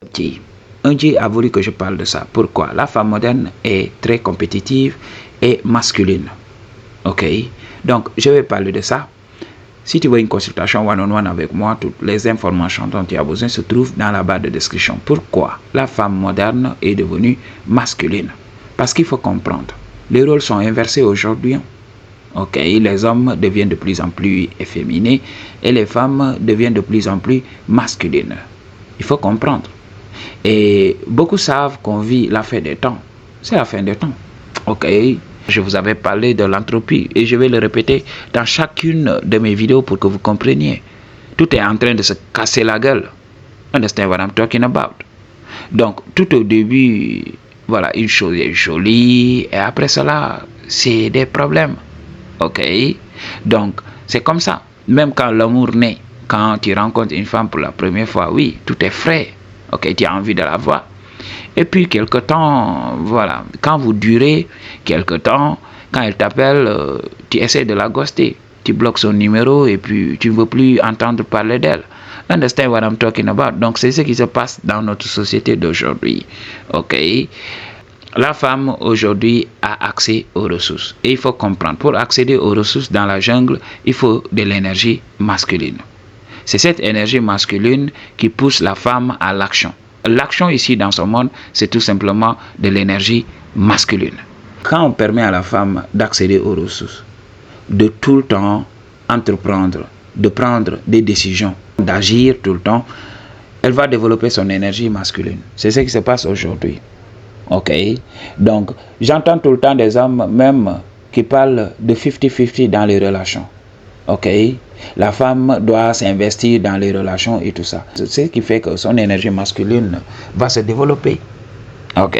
Un Dieu a voulu que je parle de ça. Pourquoi? La femme moderne est très compétitive et masculine. Ok? Donc, je vais parler de ça. Si tu veux une consultation one-on-one avec moi, toutes les informations dont tu as besoin se trouvent dans la barre de description. Pourquoi la femme moderne est devenue masculine? Parce qu'il faut comprendre. Les rôles sont inversés aujourd'hui. Ok, les hommes deviennent de plus en plus efféminés et les femmes deviennent de plus en plus masculines. Il faut comprendre. Et beaucoup savent qu'on vit la fin des temps. C'est la fin des temps. Ok. Je vous avais parlé de l'entropie et je vais le répéter dans chacune de mes vidéos pour que vous compreniez. Tout est en train de se casser la gueule. Understand what I'm talking about? Donc, tout au début, voilà, une chose est jolie et après cela, c'est des problèmes. Ok? Donc, c'est comme ça. Même quand l'amour naît, quand tu rencontres une femme pour la première fois, oui, tout est frais. Ok, tu as envie de la voir. Et puis, quelque temps, voilà, quand vous durez, quelque temps, quand elle t'appelle, tu essaies de la ghoster. Tu bloques son numéro et puis tu ne veux plus entendre parler d'elle. Understand what I'm talking about? Donc, c'est ce qui se passe dans notre société d'aujourd'hui. Ok? La femme, aujourd'hui, a accès aux ressources. Et il faut comprendre, pour accéder aux ressources dans la jungle, il faut de l'énergie masculine. C'est cette énergie masculine qui pousse la femme à l'action. L'action ici dans ce monde, c'est tout simplement de l'énergie masculine. Quand on permet à la femme d'accéder aux ressources, de tout le temps entreprendre, de prendre des décisions, d'agir tout le temps, elle va développer son énergie masculine. C'est ce qui se passe aujourd'hui. Ok? Donc, j'entends tout le temps des hommes même qui parlent de 50-50 dans les relations. Ok? La femme doit s'investir dans les relations et tout ça. C'est ce qui fait que son énergie masculine va se développer. Ok?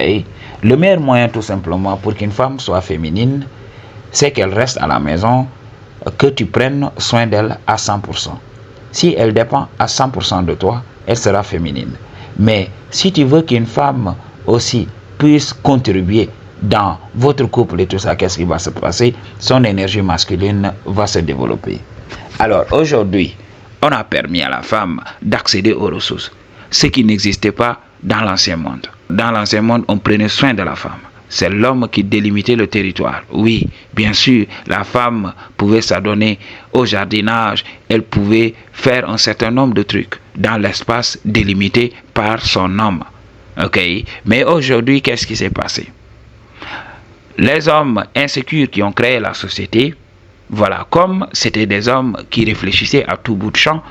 Le meilleur moyen tout simplement pour qu'une femme soit féminine, c'est qu'elle reste à la maison, que tu prennes soin d'elle à 100%. Si elle dépend à 100% de toi, elle sera féminine. Mais si tu veux qu'une femme aussi puisse contribuer dans votre couple et tout ça, qu'est-ce qui va se passer? Son énergie masculine va se développer. Alors aujourd'hui, on a permis à la femme d'accéder aux ressources, ce qui n'existait pas dans l'ancien monde. Dans l'ancien monde, on prenait soin de la femme. C'est l'homme qui délimitait le territoire. Oui, bien sûr, la femme pouvait s'adonner au jardinage, elle pouvait faire un certain nombre de trucs dans l'espace délimité par son homme. Ok? Mais aujourd'hui, qu'est-ce qui s'est passé? Les hommes insécures qui ont créé la société, voilà, comme c'était des hommes qui réfléchissaient à tout bout de champ,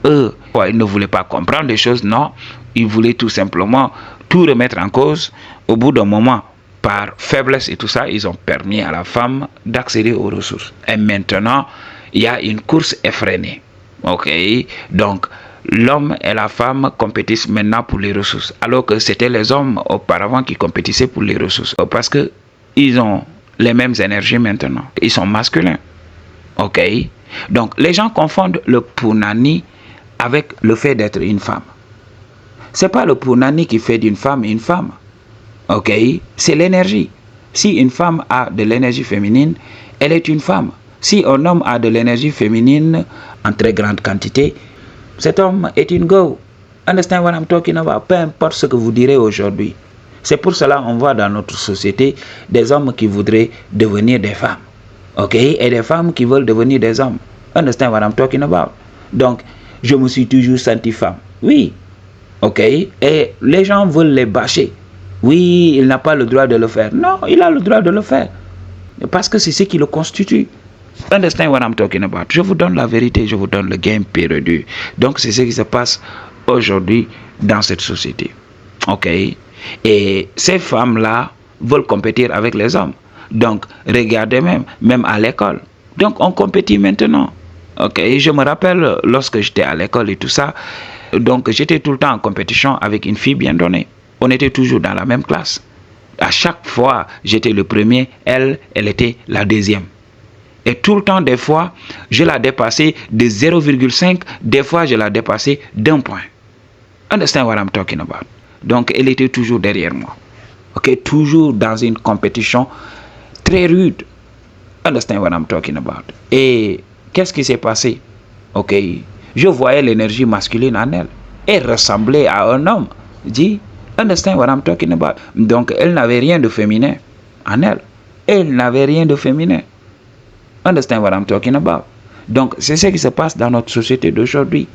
eux, ils ne voulaient pas comprendre les choses, non, ils voulaient tout simplement tout remettre en cause. Au bout d'un moment, par faiblesse et tout ça, ils ont permis à la femme d'accéder aux ressources. Et maintenant, il y a une course effrénée. Ok? Donc, l'homme et la femme compétissent maintenant pour les ressources, alors que c'était les hommes auparavant qui compétissaient pour les ressources. Parce que ils ont les mêmes énergies maintenant. Ils sont masculins. Ok? Donc, les gens confondent le punani avec le fait d'être une femme. C'est pas le punani qui fait d'une femme une femme. Ok? C'est l'énergie. Si une femme a de l'énergie féminine, elle est une femme. Si un homme a de l'énergie féminine en très grande quantité, cet homme est une go. Understand what I'm talking about? Peu importe ce que vous direz aujourd'hui. C'est pour cela qu'on voit dans notre société des hommes qui voudraient devenir des femmes. Ok? Et des femmes qui veulent devenir des hommes. Understand what I'm talking about? Donc, je me suis toujours senti femme. Oui. Ok? Et les gens veulent les bâcher. Oui, il n'a pas le droit de le faire. Non, il a le droit de le faire. Parce que c'est ce qui le constitue. Understand what I'm talking about? Je vous donne la vérité, je vous donne le game perdu. Donc, c'est ce qui se passe aujourd'hui dans cette société. Ok? Et ces femmes-là veulent compétir avec les hommes. Donc, regardez même à l'école. Donc, on compétit maintenant. Ok? Je me rappelle lorsque j'étais à l'école et tout ça. Donc, j'étais tout le temps en compétition avec une fille bien donnée. On était toujours dans la même classe. À chaque fois, j'étais le premier, elle était la deuxième. Et tout le temps, des fois, je la dépassais de 0,5, des fois, je la dépassais d'1 point. Understand what I'm talking about? Donc, elle était toujours derrière moi. Ok? Toujours dans une compétition très rude. Understand what I'm talking about? Et qu'est-ce qui s'est passé? Ok? Je voyais l'énergie masculine en elle. Elle ressemblait à un homme. Dis, understand what I'm talking about? Donc, elle n'avait rien de féminin en elle. Elle n'avait rien de féminin. Understand what I'm talking about? Donc, c'est ce qui se passe dans notre société d'aujourd'hui.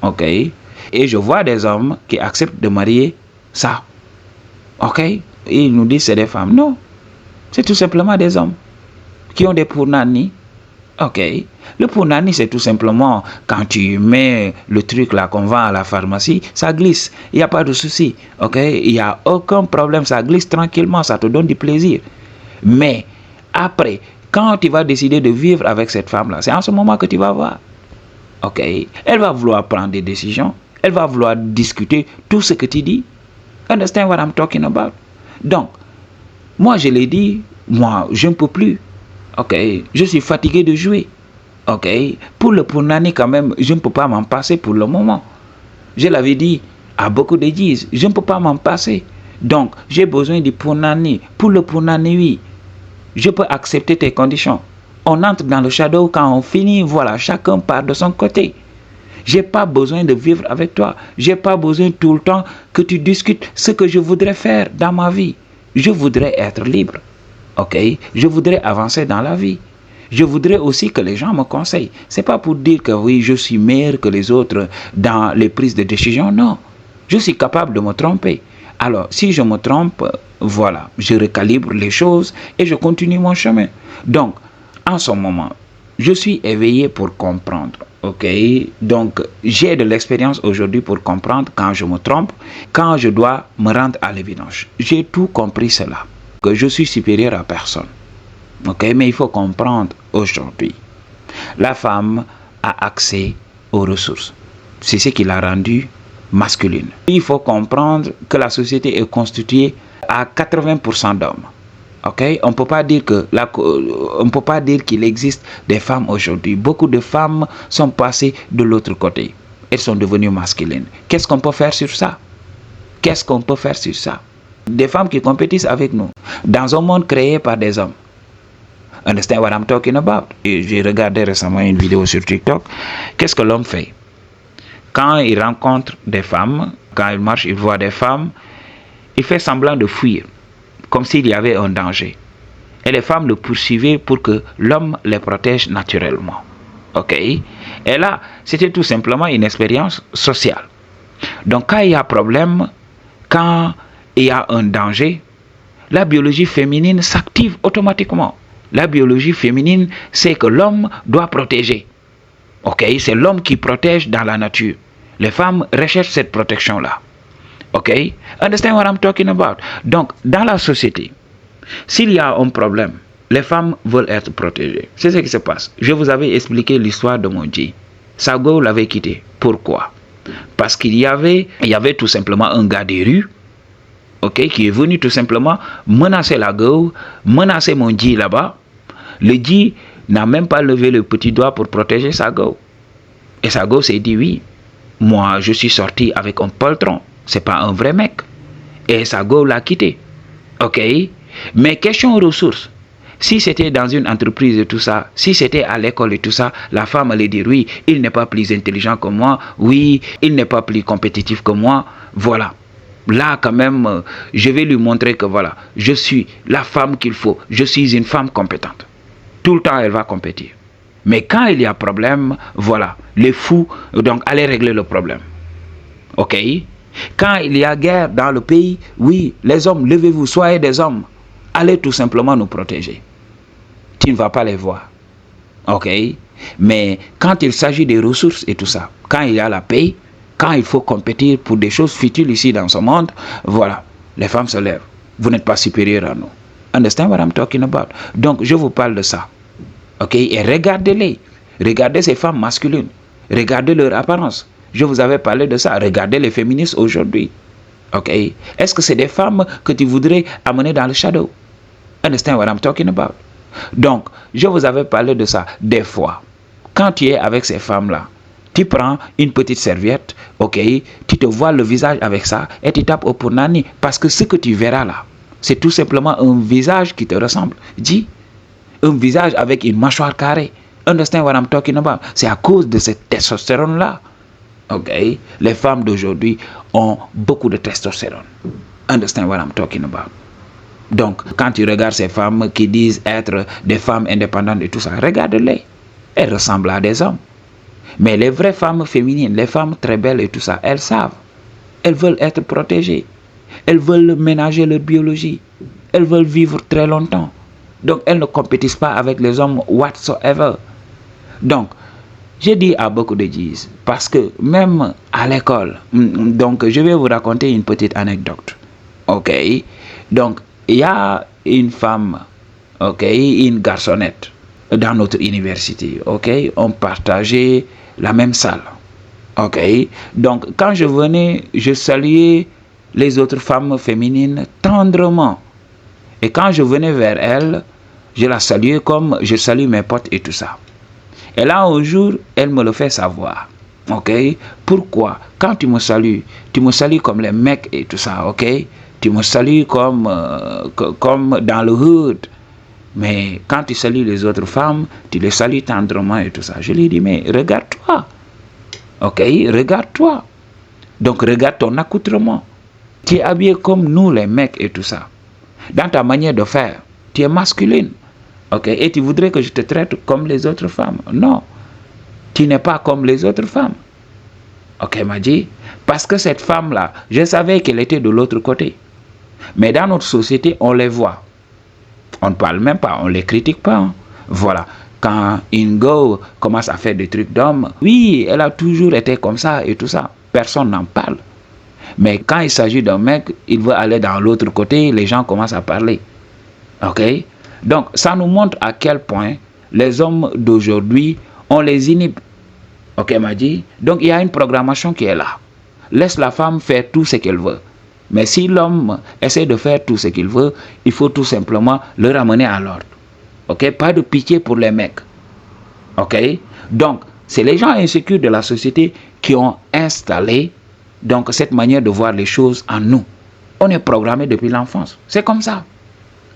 OK? Et je vois des hommes qui acceptent de marier ça. OK? Et ils nous disent que c'est des femmes. Non. C'est tout simplement des hommes qui ont des punani. OK. Le punani, c'est tout simplement quand tu mets le truc là qu'on vend à la pharmacie, ça glisse. Il n'y a pas de souci. OK. Il n'y a aucun problème. Ça glisse tranquillement. Ça te donne du plaisir. Mais après, quand tu vas décider de vivre avec cette femme-là, c'est en ce moment que tu vas voir. OK. Elle va vouloir prendre des décisions. Elle va vouloir discuter tout ce que tu dis. Understand what I'm talking about? Donc, moi, je l'ai dit, moi, je ne peux plus. OK. Je suis fatigué de jouer. OK. Pour le punani, quand même, je ne peux pas m'en passer pour le moment. Je l'avais dit à beaucoup de dises, je ne peux pas m'en passer. Donc, j'ai besoin du punani. Pour le punani, oui. Je peux accepter tes conditions. On entre dans le shadow quand on finit, voilà, chacun part de son côté. J'ai pas besoin de vivre avec toi. J'ai pas besoin tout le temps que tu discutes ce que je voudrais faire dans ma vie. Je voudrais être libre. OK? Je voudrais avancer dans la vie. Je voudrais aussi que les gens me conseillent. C'est pas pour dire que oui, je suis meilleur que les autres dans les prises de décision. Non. Je suis capable de me tromper. Alors, si je me trompe, voilà, je recalibre les choses et je continue mon chemin. Donc, en ce moment, je suis éveillé pour comprendre. OK? Donc, j'ai de l'expérience aujourd'hui pour comprendre quand je me trompe, quand je dois me rendre à l'évidence. J'ai tout compris cela, que je suis supérieur à personne. OK? Mais il faut comprendre aujourd'hui, la femme a accès aux ressources. C'est ce qui l'a rendue masculine. Il faut comprendre que la société est constituée à 80% d'hommes. OK? On ne peut pas dire qu'il existe des femmes aujourd'hui. Beaucoup de femmes sont passées de l'autre côté. Elles sont devenues masculines. Qu'est-ce qu'on peut faire sur ça? Qu'est-ce qu'on peut faire sur ça? Des femmes qui compétissent avec nous dans un monde créé par des hommes. Understand what I'm talking about? Et j'ai regardé récemment une vidéo sur TikTok. Qu'est-ce que l'homme fait? Quand il rencontre des femmes, quand il marche, il voit des femmes, il fait semblant de fuir, comme s'il y avait un danger. Et les femmes le poursuivaient pour que l'homme les protège naturellement. OK? Et là, c'était tout simplement une expérience sociale. Donc, quand il y a problème, quand il y a un danger, la biologie féminine s'active automatiquement. La biologie féminine, c'est que l'homme doit protéger. OK? C'est l'homme qui protège dans la nature. Les femmes recherchent cette protection-là. OK? Understand what I'm talking about? Donc, dans la société, s'il y a un problème, les femmes veulent être protégées. C'est ce qui se passe. Je vous avais expliqué l'histoire de Monji. Sago l'avait quitté. Pourquoi? Parce qu'il y avait tout simplement un gars des rues, OK, qui est venu tout simplement menacer la go, menacer Monji là-bas. Le Dji n'a même pas levé le petit doigt pour protéger Sago. Et Sago s'est dit oui, moi je suis sorti avec un poltron, c'est pas un vrai mec. Et Sago l'a quitté. OK? Mais question ressources. Si c'était dans une entreprise et tout ça, si c'était à l'école et tout ça, la femme allait dire oui, il n'est pas plus intelligent que moi, oui, il n'est pas plus compétitif que moi, voilà. Là quand même, je vais lui montrer que voilà, je suis la femme qu'il faut, je suis une femme compétente. Tout le temps, elle va compétir. Mais quand il y a problème, voilà, les fous, donc allez régler le problème. OK? Quand il y a guerre dans le pays, oui, les hommes, levez-vous, soyez des hommes. Allez tout simplement nous protéger. Tu ne vas pas les voir. OK? Mais quand il s'agit des ressources et tout ça, quand il y a la paix, quand il faut compétir pour des choses futiles ici dans ce monde, voilà, les femmes se lèvent. Vous n'êtes pas supérieurs à nous. Understand what I'm talking about? Donc, je vous parle de ça. OK? Et regardez-les. Regardez ces femmes masculines. Regardez leur apparence. Je vous avais parlé de ça. Regardez les féministes aujourd'hui. OK? Est-ce que c'est des femmes que tu voudrais amener dans le shadow? Understand what I'm talking about? Donc, je vous avais parlé de ça. Des fois, quand tu es avec ces femmes-là, tu prends une petite serviette, OK? Tu te voiles le visage avec ça et tu tapes au punani. Parce que ce que tu verras là, c'est tout simplement un visage qui te ressemble. Dis, un visage avec une mâchoire carrée. Understand what I'm talking about? C'est à cause de cette testostérone-là. Ok? Les femmes d'aujourd'hui ont beaucoup de testostérone. Understand what I'm talking about? Donc, quand tu regardes ces femmes qui disent être des femmes indépendantes et tout ça, regarde-les. Elles ressemblent à des hommes. Mais les vraies femmes féminines, les femmes très belles et tout ça, elles savent. Elles veulent être protégées. Elles veulent ménager leur biologie. Elles veulent vivre très longtemps. Donc, elles ne compétissent pas avec les hommes whatsoever. Donc, j'ai dit à beaucoup de G's, parce que même à l'école, donc je vais vous raconter une petite anecdote. Ok? Donc, il y a une femme, ok, une garçonnette dans notre université. Ok? On partageait la même salle. Ok? Donc, quand je venais, je saluais les autres femmes féminines tendrement. Et quand je venais vers elle, je la saluais comme je salue mes potes et tout ça. Et là, un jour, elle me le fait savoir. Ok? Pourquoi? Quand tu me salues comme les mecs et tout ça. Ok? Tu me salues comme dans le hood. Mais quand tu salues les autres femmes, tu les salues tendrement et tout ça. Je lui dis, mais regarde-toi. Ok? Regarde-toi. Donc, regarde ton accoutrement. Tu es habillé comme nous, les mecs et tout ça. Dans ta manière de faire, tu es masculine. Ok, et tu voudrais que je te traite comme les autres femmes? Non, tu n'es pas comme les autres femmes. Ok, m'a dit, parce que cette femme-là, je savais qu'elle était de l'autre côté. Mais dans notre société, on les voit. On ne parle même pas, on ne les critique pas. Hein. Voilà, quand une go commence à faire des trucs d'homme, oui, elle a toujours été comme ça et tout ça. Personne n'en parle. Mais quand il s'agit d'un mec, il veut aller dans l'autre côté, les gens commencent à parler. Ok? Donc, ça nous montre à quel point les hommes d'aujourd'hui, on les inhibe. Ok, m'a dit? Donc, il y a une programmation qui est là. Laisse la femme faire tout ce qu'elle veut. Mais si l'homme essaie de faire tout ce qu'il veut, il faut tout simplement le ramener à l'ordre. Ok? Pas de pitié pour les mecs. Ok? Donc, c'est les gens insécures de la société qui ont installé donc cette manière de voir les choses en nous. On est programmé depuis l'enfance. C'est comme ça.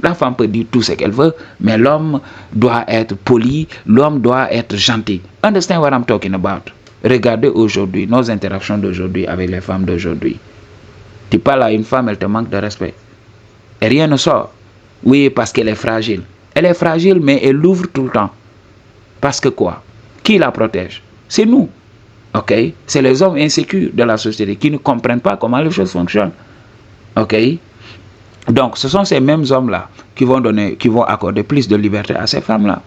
La femme peut dire tout ce qu'elle veut, mais l'homme doit être poli, l'homme doit être gentil. Understand what I'm talking about? Regardez aujourd'hui, nos interactions d'aujourd'hui avec les femmes d'aujourd'hui. Tu parles à une femme, elle te manque de respect. Et rien ne sort. Oui, parce qu'elle est fragile. Elle est fragile, mais elle l'ouvre tout le temps. Parce que quoi? Qui la protège? C'est nous. Ok? C'est les hommes insécures de la société qui ne comprennent pas comment les choses fonctionnent. Ok? Donc, ce sont ces mêmes hommes-là qui vont accorder plus de liberté à ces femmes-là.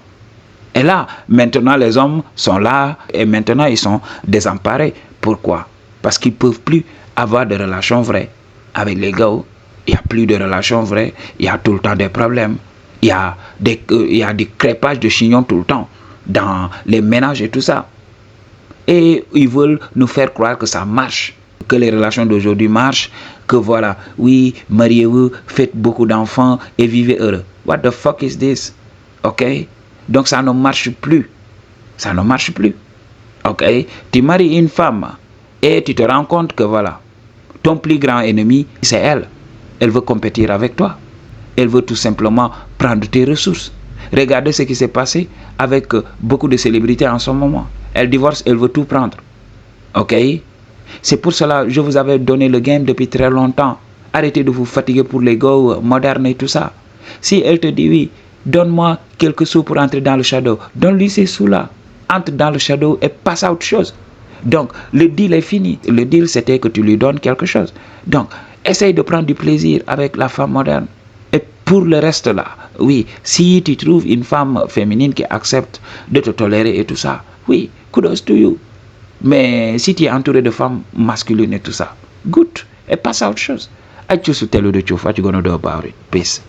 Et là, maintenant, les hommes sont là et maintenant, ils sont désemparés. Pourquoi? Parce qu'ils ne peuvent plus avoir de relations vraies avec les gars. Il n'y a plus de relations vraies. Il y a tout le temps des problèmes. Il y a des crêpages de chignons tout le temps dans les ménages et tout ça. Et ils veulent nous faire croire que ça marche. Que les relations d'aujourd'hui marchent, que voilà, oui, mariez-vous, faites beaucoup d'enfants et vivez heureux. What the fuck is this? Ok? Donc ça ne marche plus. Ça ne marche plus. Ok? Tu maries une femme et tu te rends compte que voilà, ton plus grand ennemi, c'est elle. Elle veut compétir avec toi. Elle veut tout simplement prendre tes ressources. Regardez ce qui s'est passé avec beaucoup de célébrités en ce moment. Elle divorce, elle veut tout prendre. Ok? C'est pour cela que je vous avais donné le game depuis très longtemps. Arrêtez de vous fatiguer pour les gars modernes et tout ça. Si elle te dit oui, donne-moi quelques sous pour entrer dans le shadow, donne-lui ces sous-là. Entre dans le shadow et passe à autre chose. Donc, le deal est fini. Le deal, c'était que tu lui donnes quelque chose. Donc, essaye de prendre du plaisir avec la femme moderne. Et pour le reste là, oui, si tu trouves une femme féminine qui accepte de te tolérer et tout ça, oui, kudos to you. Mais si tu es entouré de femmes masculines et tout ça, good. Et passe à autre chose. I choose to tell you the truth. What you gonna do about it? Peace.